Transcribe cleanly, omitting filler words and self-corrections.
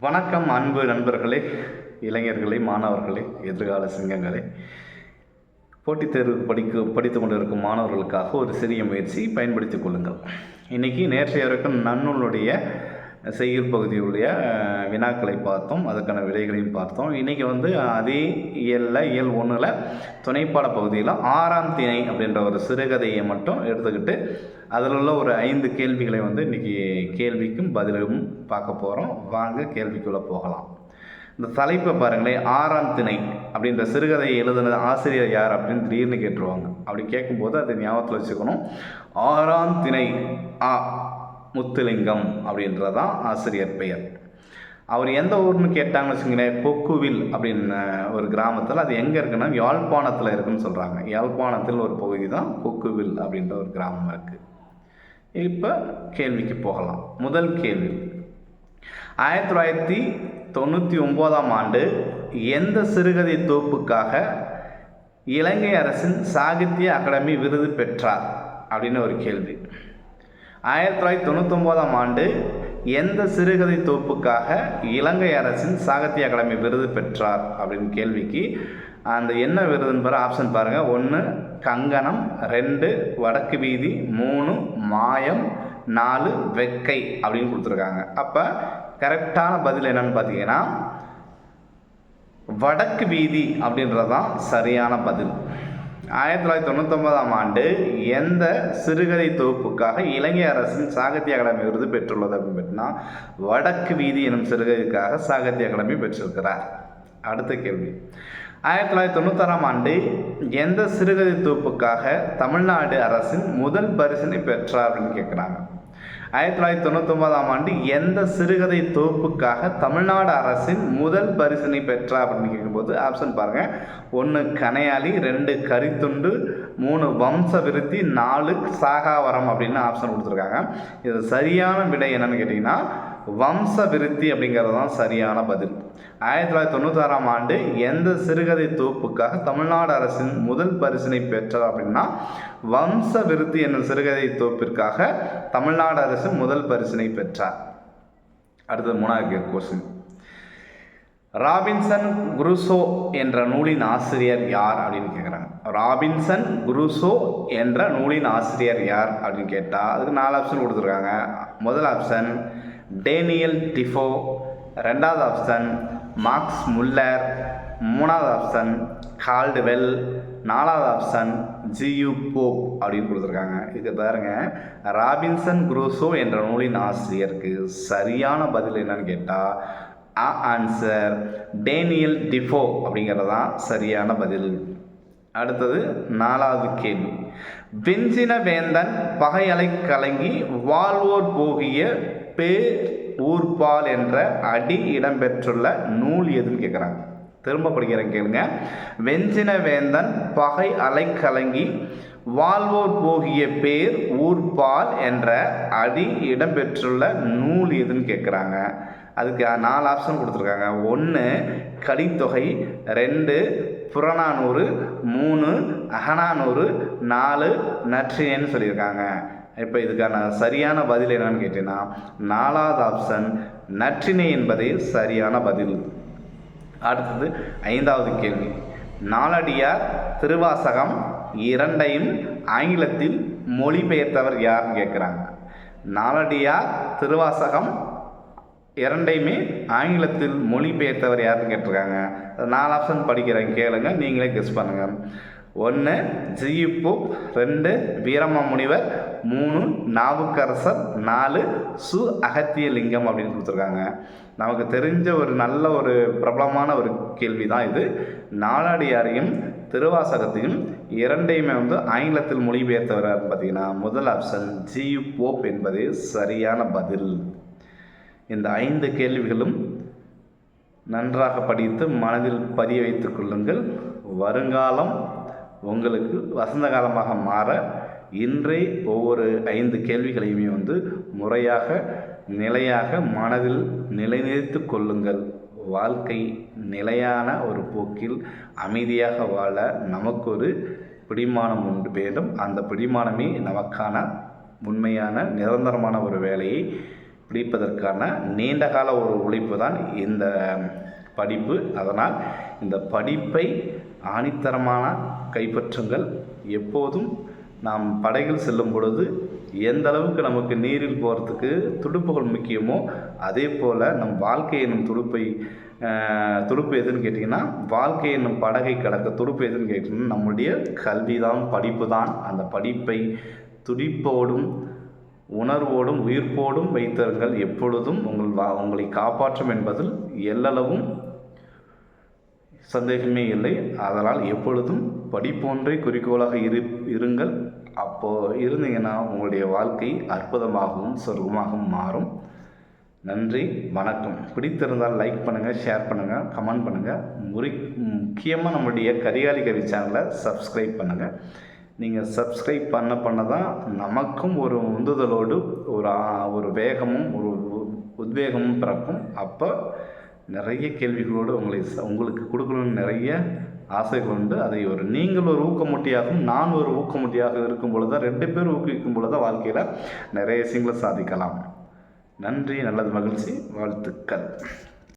வணக்கம் அன்பு நண்பர்களே, இளைஞர்களே, மாணவர்களே, எதிர்கால சிங்கங்களே. போட்டித் தேர்வு படித்து கொண்டிருக்கும் மாணவர்களுக்காக ஒரு சிறிய முயற்சி பயன்படுத்திக் கொள்ளுங்கள். இன்றைக்கி நேற்றைய வரைக்கும் நன்னூலுடைய செய்யுள் பகுதியுடைய வினாக்களை பார்த்தோம், அதுக்கான விடைகளையும் பார்த்தோம். இன்றைக்கி அதே இயல் 1 துணைப்பாட பகுதியில் 6ஆம் திணை அப்படின்ற ஒரு சிறுகதையை மட்டும் எடுத்துக்கிட்டு அதில் உள்ள ஒரு 5 கேள்விகளை இன்றைக்கி கேள்விக்கும் பதிலும் பார்க்க போகிறோம். வாங்க கேள்விக்குள்ளே போகலாம். இந்த தலைப்பை பாருங்களேன், 6ஆம் திணை அப்படின்ற சிறுகதையை எழுதுன ஆசிரியர் யார் அப்படின்னு திடீர்னு கேட்டுருவாங்க. அப்படி கேட்கும்போது அதை ஞாபகத்தில் வச்சுக்கணும். 6ஆம் திணை முத்துலிங்கம் அப்படின்றதான் ஆசிரியர் பெயர். அவர் எந்த ஊர்னு கேட்டாங்கன்னு வச்சுங்களேன், கொக்குவில் அப்படின்னு ஒரு கிராமத்தில், அது எங்கே இருக்குன்னா யாழ்ப்பாணத்தில் இருக்குன்னு சொல்கிறாங்க. யாழ்ப்பாணத்தில் ஒரு பகுதி தான் கொக்குவில் அப்படின்ற ஒரு கிராமம் இருக்குது. இப்போ கேள்விக்கு போகலாம். முதல் கேள்வி, 1999ஆம் ஆண்டு எந்த சிறுகதை தொகுப்புக்காக இலங்கை அரசின் சாகித்ய அகாடமி விருது பெற்றார் அப்படின்னு ஒரு கேள்வி. 1999ஆம் ஆண்டு எந்த சிறுகதை தொகுப்புக்காக இலங்கை அரசின் சாகித்ய அகாடமி விருது பெற்றார் அப்படின்னு கேள்விக்கு அந்த என்ன விருதுன்னு பாரு, ஆப்ஷன் பாருங்கள். 1 கங்கணம், 2 வடக்கு வீதி, 3 மாயம், 4 வெக்கை அப்படின்னு கொடுத்துருக்காங்க. அப்போ கரெக்டான பதில் என்னன்னு பார்த்தீங்கன்னா வடக்கு வீதி அப்படின்றதான் சரியான பதில். 1999ஆம் ஆண்டு எந்த சிறுகதை தொகுப்புக்காக இலங்கை அரசின் சாகித்ய அகாடமி விருது பெற்றுள்ளது அப்படின்னு பார்த்தீங்கன்னா வடக்கு வீதி எனும் சிறுகதைக்காக சாகித்ய அகாடமி பெற்றிருக்கிறார். அடுத்த கேள்வி, 1996ஆம் ஆண்டு எந்த சிறுகதை தொகுப்புக்காக தமிழ்நாடு அரசின் முதல் பரிசினை பெற்றார் அப்படின்னு கேட்குறாங்க. 1999ஆம் ஆண்டு எந்த சிறுகதை தொகுப்புக்காக தமிழ்நாடு அரசின் முதல் பரிசினை பெற்றார் அப்படின்னு கேட்கும்போது ஆப்ஷன் பாருங்கள். 1 கனையாளி, 2 கரித்துண்டு, 3 வம்ச விருத்தி, 4 சாகாவரம் அப்படின்னு ஆப்ஷன் கொடுத்துருக்காங்க. இது சரியான விடை என்னன்னு கேட்டிங்கன்னா வம்ச விருத்தி அப்படிங்கிறது தான் சரியான பதில். 1996ஆம் ஆண்டு எந்த சிறுகதை தொகுப்புக்காக தமிழ்நாடு அரசின் முதல் பரிசினை பெற்றார் அப்படின்னா வம்ச விருத்தி என்னும் சிறுகதை தொகுப்பிற்காக தமிழ்நாடு அரசு முதல் பரிசினை பெற்றார். அடுத்தது 3வது கொஸ்டின், ராபின்சன் குருசோ என்ற நூலின் ஆசிரியர் யார் அப்படின்னு கேட்குறாங்க. ராபின்சன் குருசோ என்ற நூலின் ஆசிரியர் யார் அப்படின்னு கேட்டால் அதுக்கு 4 ஆப்ஷன் கொடுத்துருக்காங்க. முதல் ஆப்ஷன் டேனியல் டிஃபோ, 2வது ஆப்ஷன் மார்க்ஸ் முல்லர், 3வது ஆப்ஷன் கால்டுவெல், 4வது ஆப்ஷன் ஜியு போப் அப்படின்னு கொடுத்துருக்காங்க. இது பாருங்க, ராபின்சன் குரூசோ என்ற நூலின் ஆசிரியருக்கு சரியான பதில் என்னன்னு கேட்டால் ஆன்சர் டேனியல் டிஃபோ அப்படிங்கிறதான் சரியான பதில். அடுத்தது 4வது கேள்வி, வெஞ்சின வேந்தன் பகையலை கலங்கி வாழ்வோர் போகிய பேர் ஊர்பால் என்ற அடி இடம்பெற்றுள்ள நூல் எதுன்னு கேட்குறாங்க. திரும்ப படிக்கிறேன் கேளுங்க. வெஞ்சின வேந்தன் பகை அலை கலங்கி வாழ்வோர் போகிய பேர் ஊர்பால் என்ற அடி இடம்பெற்றுள்ள நூல் எதுன்னு கேட்குறாங்க. அதுக்கு 4 ஆப்ஷன் கொடுத்துருக்காங்க. 1 கலித்தொகை, 2 புறநானூறு, 3 அகநானூறு, 4 நற்றிணைன்னு சொல்லியிருக்காங்க. இப்போ இதுக்கான சரியான பதில் என்னன்னு கேட்டீங்கன்னா 4வது ஆப்ஷன் நற்றிணை என்பதே சரியான பதில். அடுத்தது 5வது கேள்வி, நாலடியார் திருவாசகம் 2ஐயும் ஆங்கிலத்தில் மொழிபெயர்த்தவர் யாருன்னு கேட்குறாங்க. நாலடியார் திருவாசகம் 2ஐயுமே ஆங்கிலத்தில் மொழிபெயர்த்தவர் யாருன்னு கேட்டிருக்காங்க. 4 ஆப்ஷன் படிக்கிறேன் கேளுங்க, நீங்களே கெஸ் பண்ணுங்கள். 1 ஜியு போப், 2 வீரமாமுனிவர், 3 நாவுக்கரசர், 4 சு அகத்தியலிங்கம் அப்படின்னு கொடுத்துருக்காங்க. நமக்கு தெரிஞ்ச ஒரு நல்ல ஒரு பிரபலமான ஒரு கேள்வி தான் இது. நாலடியாரையும் திருவாசகத்தையும் 2ஐயுமே ஆங்கிலத்தில் மொழிபெயர்த்தவர் பார்த்தீங்கன்னா முதல் ஆப்ஷன் ஜியு போப் என்பதே சரியான பதில். இந்த 5 கேள்விகளும் நன்றாக படித்து மனதில் பதிய வைத்துக் கொள்ளுங்கள். வருங்காலம் உங்களுக்கு வசந்த காலமாக மாற இன்றே ஒவ்வொரு 5 கேள்விகளையுமே முறையாக நிலையாக மனதில் நிலைநிறுத்து கொள்ளுங்கள். வாழ்க்கை நிலையான ஒரு போக்கில் அமைதியாக வாழ நமக்கு ஒரு பிடிமானம் உண்டு வேண்டும். அந்த பிடிமானமே நமக்கான உண்மையான நிரந்தரமான ஒரு வேலையை பிடிப்பதற்கான நீண்டகால ஒரு உழைப்பு தான் இந்த படிப்பு. அதனால் இந்த படிப்பை ஆணித்தரமான கைப்பற்றுங்கள். எப்போதும் நாம் படகில் செல்லும் பொழுது எந்த அளவுக்கு நமக்கு நீரில் போகிறதுக்கு துடுப்புகள் முக்கியமோ அதே போல் நம் வாழ்க்கை என்னும் துடுப்பு எதுன்னு கேட்டிங்கன்னா, வாழ்க்கை என்னும் படகை கடக்க துடுப்பு எதுன்னு கேட்டிங்கன்னா நம்முடைய கல்வி தான், படிப்பு தான். அந்த படிப்பை துடிப்போடும் உணர்வோடும் உயிர்ப்போடும் வைத்திருங்கள். எப்பொழுதும் உங்களை காப்பாற்றும் என்பதில் எல்லளவும் சந்தேகமே இல்லை. அதனால் எப்பொழுதும் படிப்பொன்றை குறிக்கோளாக இருங்கள். அப்போது இருந்தீங்கன்னா உங்களுடைய வாழ்க்கை அற்புதமாகவும் சொர்க்கமாகவும் மாறும். நன்றி, வணக்கம். பிடித்திருந்தால் லைக் பண்ணுங்கள், ஷேர் பண்ணுங்கள், கமெண்ட் பண்ணுங்கள். முக்கியமாக நம்முடைய கரிகாலி கவி சேனலை சப்ஸ்கிரைப் பண்ணுங்கள். நீங்கள் சப்ஸ்கிரைப் பண்ண தான் நமக்கும் ஒரு உந்துதலோடு ஒரு வேகமும் ஒரு உத்வேகமும் பிறக்கும். அப்போ நிறைய கேள்விகளோடு உங்களுக்கு கொடுக்கணும்னு நிறைய ஆசைகள் உண்டு. அதை நீங்கள் ஒரு ஊக்கமூட்டியாகவும் நான் ஒரு ஊக்கமூட்டியாக இருக்கும் பொழுது தான் 2 பேர் ஊக்குவிக்கும் பொழுது தான் வாழ்க்கையில் நிறைய விஷயங்களை சாதிக்கலாம். நன்றி, நல்லது, மகிழ்ச்சி, வாழ்த்துக்கள்.